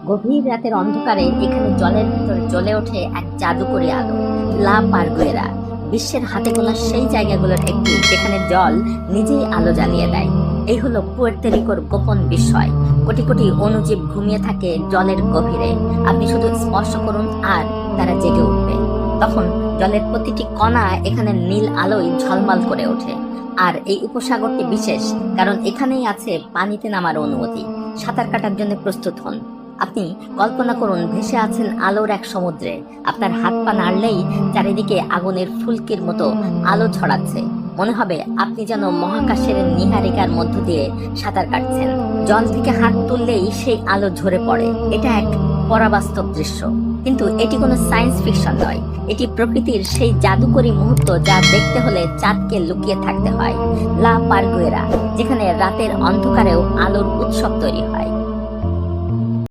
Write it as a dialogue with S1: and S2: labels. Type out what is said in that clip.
S1: গভীর রাতের অন্ধকারে এখানে জলের ভিতরে জ্বলে ওঠে এক জাদুকরী আলো, লা পারগুয়েরা। বিশ্বের হাতে গোনা সেই জায়গাগুলোর একটি যেখানে জল নিজেই আলো জ্বালিয়ে দেয়। এই হলো পুয়ের্তো রিকোর গোপন বিস্ময়। কোটি কোটি অণুজীব ঘুমিয়ে থাকে জলের গভীরে। আপনি শুধু স্পর্শ করুন আর তারা জেগে উঠবে। তখন জলের প্রতিটি কণা এখানে নীল আলোয় ঝলমল করে ওঠে। আর এই উপসাগরটি বিশেষ কারণ এখানেই আছে পানিতে নামার অনুমতি। সাঁতার কাটার জন্য প্রস্তুত হন। আপনি কল্পনা করুন ভেসে আছেন আলোর এক সমুদ্রে। আপনার হাত পা নাড়লেই চারিদিকে আগুনের ফুলকির মতো আলো ছড়াচ্ছে। মনে হবে আপনি যেন মহাকাশের নীহারিকার মধ্য দিয়ে সাঁতার কাটছেন। জল থেকে হাত তুললেই সেই আলো ঝরে পড়ে। এটা এক পরাবাস্তব দৃশ্য, কিন্তু এটি কোনো সায়েন্স ফিকশন নয়। এটি প্রকৃতির সেই জাদুকরী মুহূর্ত যা দেখতে হলে চাঁদকে লুকিয়ে থাকতে হয়। লা পারগুয়েরা, যেখানে রাতের অন্ধকারেও আলোর উৎসব তৈরি হয়।